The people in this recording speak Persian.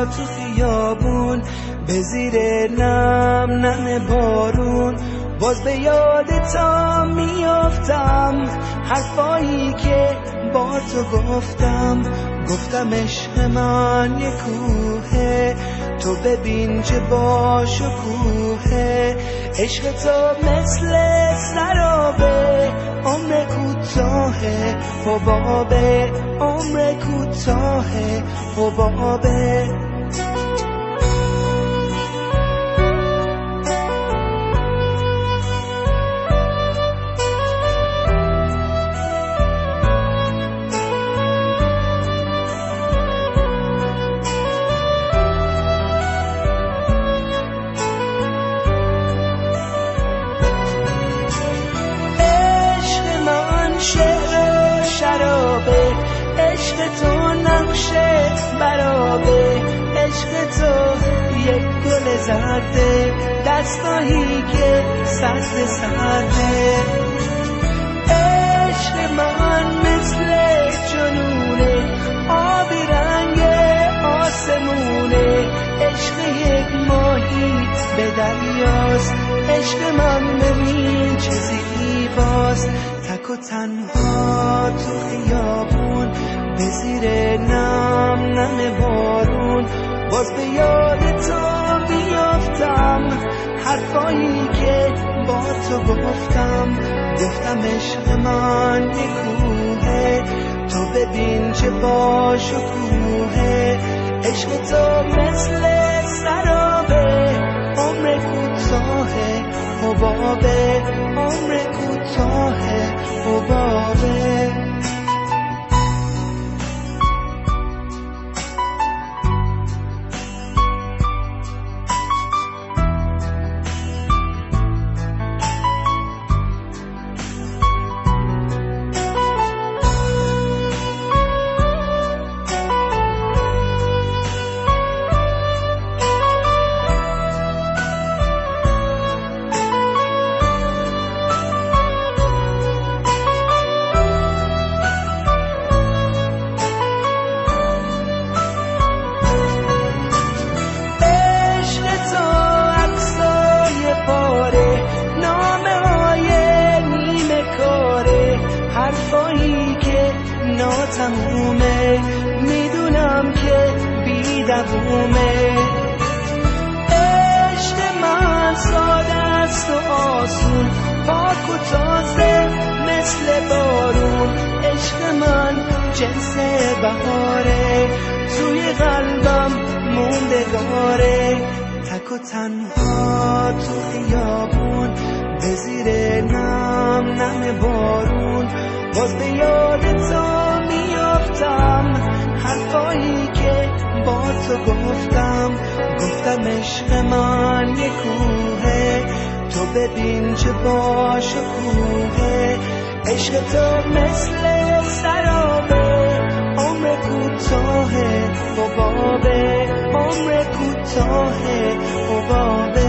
تو خیابون به زیر نم نم بارون باز به یادتم میافتم حرفایی که با تو گفتم عشق من یه کوهه تو ببین چه با شکوهه عشق تو مثل سرابه عمر کوتاهه حبابه عمر کوتاهه حبابه عشق تو نقشه برابه عشق تو یک گل زرده دستایی که سرده عشق من مثل جنونه آبی رنگ آسمونه عشق یک ماهی به دریاست عشق من ببین چه زیباست تک و تنها تو خیابون به زیر نم نم بارون باز به یاد تو بیافتم حرفایی که با تو گفتم عشق من یه کوهه تو ببین چه با شکوهه عشق تو مثل سرابه عمر کوتاهه حبابه عمر کوتاهه حبابه حرفایی که ناتمومه میدونم که بی‌دوومه عشق من ساده است و آسون پاک و تازه مثل بارون عشق من جنس بهاره توی قلبم موندگاره تک و تنها تو خیابون به زیر نم نم بارون باز به یاد تو میافتم حرفایی که با تو گفتم عشق من یه کوهه تو ببین چه با شکوهه عشق تو مثل سرابه عمر کوتاهه حبابه عمر کوتاهه حبابه